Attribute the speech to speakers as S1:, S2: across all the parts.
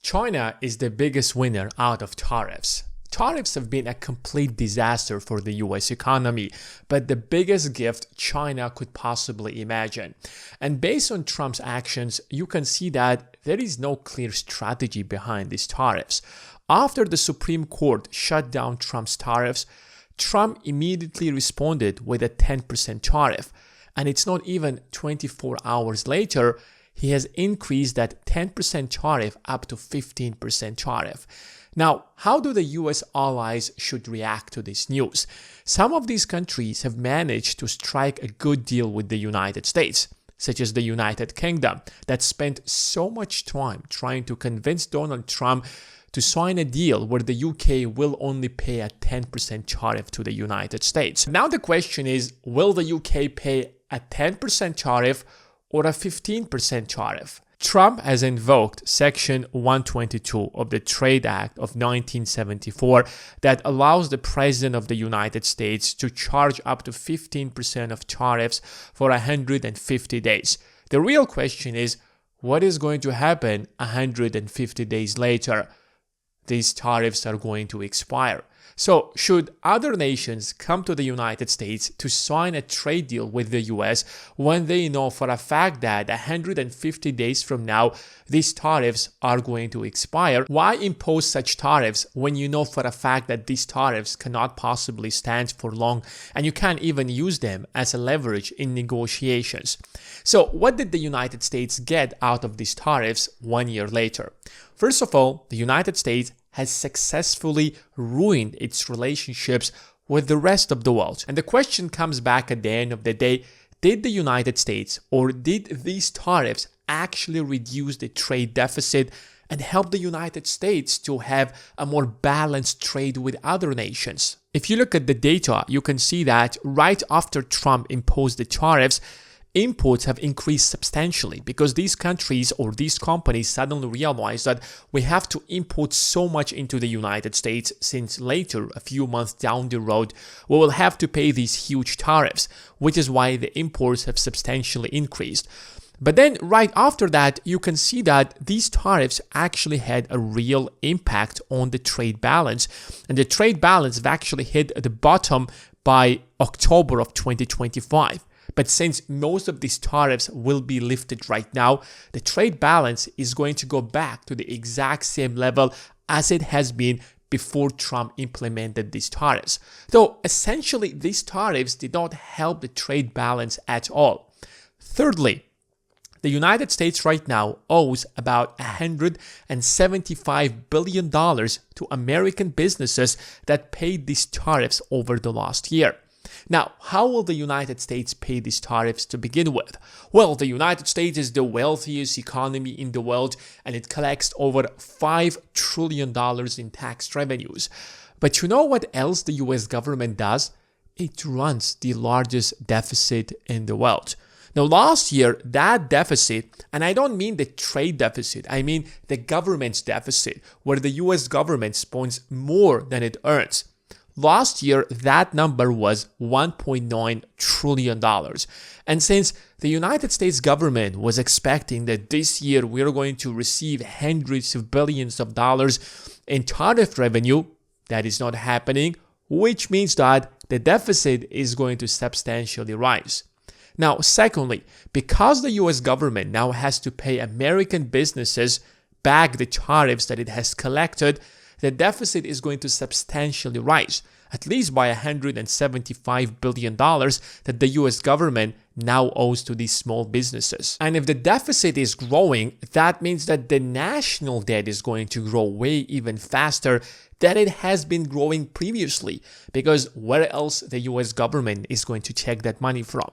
S1: China is the biggest winner out of tariffs. Tariffs have been a complete disaster for the US economy, but the biggest gift China could possibly imagine. And based on Trump's actions, you can see that there is no clear strategy behind these tariffs. After the Supreme Court shut down Trump's tariffs, Trump immediately responded with a 10% tariff. And it's not even 24 hours later, he has increased that 10% tariff up to 15% tariff. Now, how do the US allies should react to this news? Some of these countries have managed to strike a good deal with the United States, such as the United Kingdom, that spent so much time trying to convince Donald Trump to sign a deal where the UK will only pay a 10% tariff to the United States. Now the question is, will the UK pay a 10% tariff or a 15% tariff? Trump has invoked Section 122 of the Trade Act of 1974 that allows the President of the United States to charge up to 15% of tariffs for 150 days. The real question is, what is going to happen 150 days later? These tariffs are going to expire. So, should other nations come to the United States to sign a trade deal with the US when they know for a fact that 150 days from now, these tariffs are going to expire? Why impose such tariffs when you know for a fact that these tariffs cannot possibly stand for long and you can't even use them as a leverage in negotiations? So, what did the United States get out of these tariffs 1 year later? First of all, the United States has successfully ruined its relationships with the rest of the world. And the question comes back at the end of the day, did the United States or did these tariffs actually reduce the trade deficit and help the United States to have a more balanced trade with other nations? If you look at the data, you can see that right after Trump imposed the tariffs, imports have increased substantially because these countries or these companies suddenly realized that we have to import so much into the United States since later, a few months down the road, we will have to pay these huge tariffs, which is why the imports have substantially increased. But then right after that, you can see that these tariffs actually had a real impact on the trade balance. And the trade balance have actually hit the bottom by October of 2025. But since most of these tariffs will be lifted right now, the trade balance is going to go back to the exact same level as it has been before Trump implemented these tariffs. So essentially, these tariffs did not help the trade balance at all. Thirdly, the United States right now owes about $175 billion to American businesses that paid these tariffs over the last year. Now, how will the United States pay these tariffs to begin with? Well, the United States is the wealthiest economy in the world and it collects over $5 trillion in tax revenues. But you know what else the US government does? It runs the largest deficit in the world. Now, last year, that deficit, and I don't mean the trade deficit, I mean the government's deficit, where the US government spends more than it earns. Last year, that number was $1.9 trillion. And since the United States government was expecting that this year we're going to receive hundreds of billions of dollars in tariff revenue, that is not happening, which means that the deficit is going to substantially rise. Now, secondly, because the US government now has to pay American businesses back the tariffs that it has collected, the deficit is going to substantially rise, at least by $175 billion that the US government now owes to these small businesses. And if the deficit is growing, that means that the national debt is going to grow way even faster than it has been growing previously, because where else the US government is going to take that money from?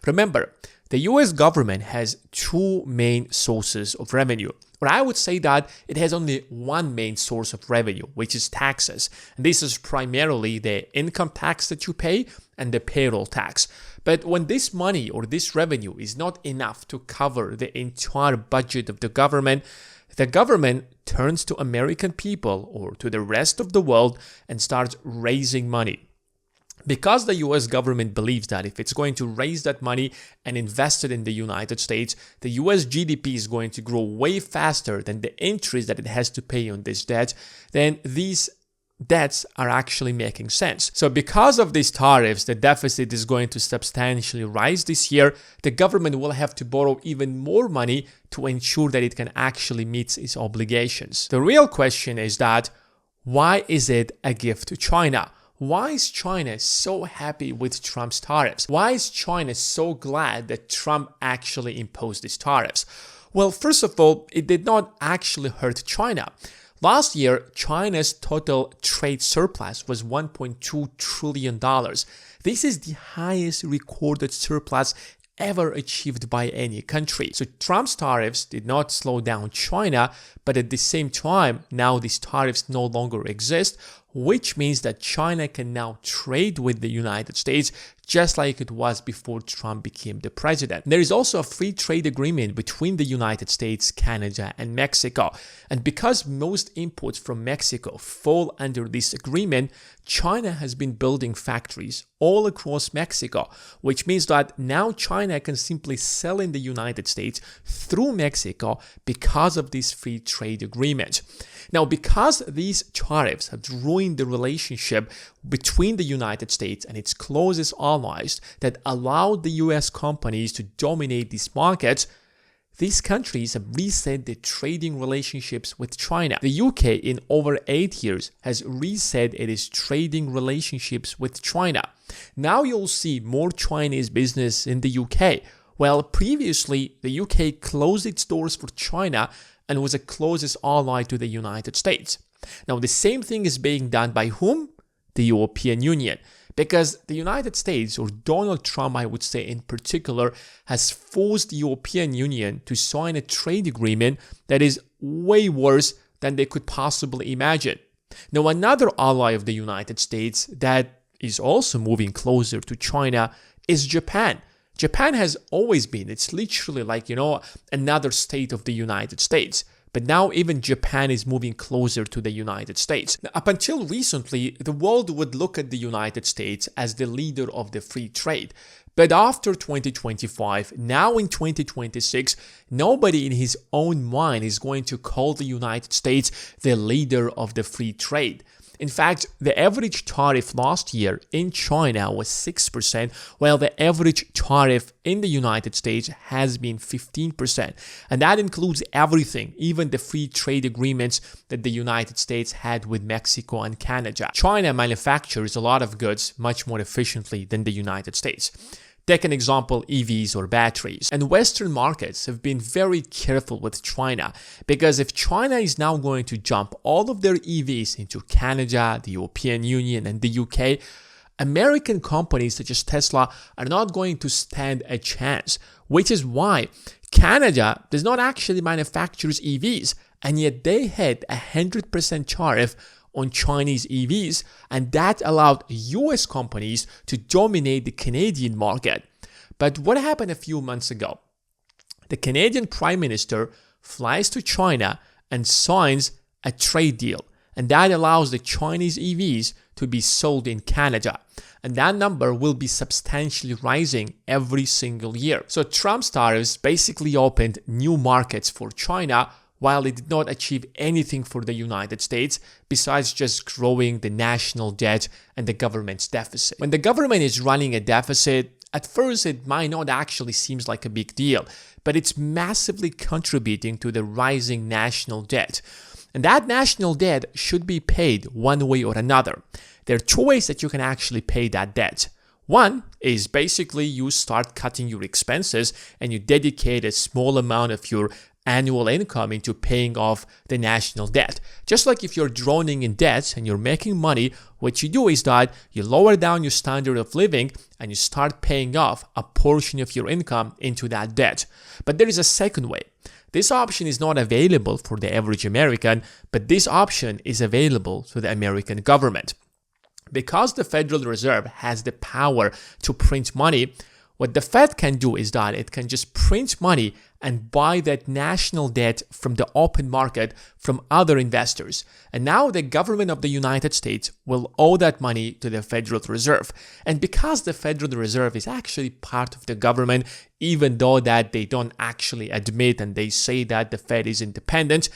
S1: Remember, the US government has two main sources of revenue. But I would say that it has only one main source of revenue, which is taxes. And this is primarily the income tax that you pay and the payroll tax. But when this money or this revenue is not enough to cover the entire budget of the government turns to American people or to the rest of the world and starts raising money. Because the US government believes that if it's going to raise that money and invest it in the United States, the US GDP is going to grow way faster than the interest that it has to pay on this debt, then these debts are actually making sense. So because of these tariffs, the deficit is going to substantially rise this year. The government will have to borrow even more money to ensure that it can actually meet its obligations. The real question is that, why is it a gift to China? Why is China so happy with Trump's tariffs? Why is China so glad that Trump actually imposed these tariffs? Well, first of all, it did not actually hurt China. Last year, China's total trade surplus was $1.2 trillion. This is the highest recorded surplus ever achieved by any country. So Trump's tariffs did not slow down China, but at the same time, now these tariffs no longer exist, which means that China can now trade with the United States just like it was before Trump became the president. There is also a free trade agreement between the United States, Canada, and Mexico. And because most imports from Mexico fall under this agreement, China has been building factories all across Mexico, which means that now China can simply sell in the United States through Mexico because of this free trade agreement. Now, because these tariffs have ruined the relationship between the United States and its closest allies that allowed the US companies to dominate these markets, these countries have reset their trading relationships with China. The UK in over 8 years has reset its trading relationships with China. Now you'll see more Chinese business in the UK. Well, previously, the UK closed its doors for China and was a closest ally to the United States. Now, the same thing is being done by whom? The European Union. Because the United States, or Donald Trump, I would say in particular, has forced the European Union to sign a trade agreement that is way worse than they could possibly imagine. Now, another ally of the United States that is also moving closer to China is Japan. Japan has always been, it's literally like, another state of the United States. But now even Japan is moving closer to the United States. Now, up until recently, the world would look at the United States as the leader of the free trade. But after 2025, now in 2026, nobody in his own mind is going to call the United States the leader of the free trade. In fact, the average tariff last year in China was 6%, while the average tariff in the United States has been 15%. And that includes everything, even the free trade agreements that the United States had with Mexico and Canada. China manufactures a lot of goods much more efficiently than the United States. Take an example, EVs or batteries. And Western markets have been very careful with China because if China is now going to jump all of their EVs into Canada, the European Union, and the UK, American companies such as Tesla are not going to stand a chance, which is why Canada does not actually manufacture EVs, and yet they had a 100% tariff on Chinese EVs, and that allowed US companies to dominate the Canadian market. But what happened a few months ago? The Canadian Prime Minister flies to China and signs a trade deal, and that allows the Chinese EVs to be sold in Canada. And that number will be substantially rising every single year. So Trump's tariffs basically opened new markets for China, while it did not achieve anything for the United States besides just growing the national debt and the government's deficit. When the government is running a deficit, at first it might not actually seem like a big deal, but it's massively contributing to the rising national debt. And that national debt should be paid one way or another. There are two ways that you can actually pay that debt. One is basically you start cutting your expenses and you dedicate a small amount of your annual income into paying off the national debt. Just like if you're drowning in debt and you're making money, what you do is that you lower down your standard of living and you start paying off a portion of your income into that debt. But there is a second way. This option is not available for the average American, but this option is available to the American government. Because the Federal Reserve has the power to print money, What the Fed can do is that it can just print money and buy that national debt from the open market from other investors. And now the government of the United States will owe that money to the Federal Reserve. And because the Federal Reserve is actually part of the government, even though that they don't actually admit and they say that the Fed is independent,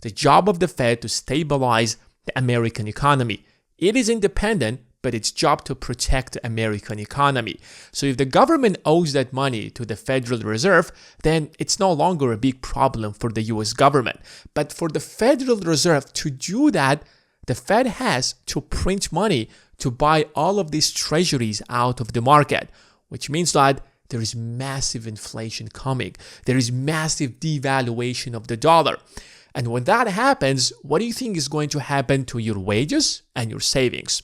S1: the job of the Fed to stabilize the American economy. It is independent, but its job to protect the American economy. So if the government owes that money to the Federal Reserve, then it's no longer a big problem for the US government. But for the Federal Reserve to do that, the Fed has to print money to buy all of these treasuries out of the market, which means that there is massive inflation coming. There is massive devaluation of the dollar. And when that happens, what do you think is going to happen to your wages and your savings?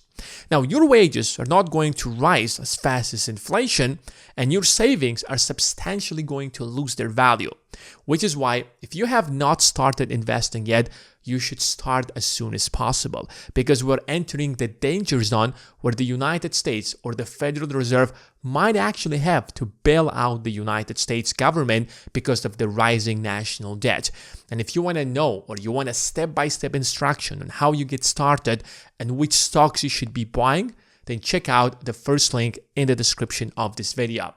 S1: Now, your wages are not going to rise as fast as inflation, and your savings are substantially going to lose their value, which is why if you have not started investing yet, you should start as soon as possible, because we're entering the danger zone where the United States or the Federal Reserve might actually have to bail out the United States government because of the rising national debt. And if you want to know, or you want a step-by-step instruction on how you get started and which stocks you should be buying, then check out the first link in the description of this video.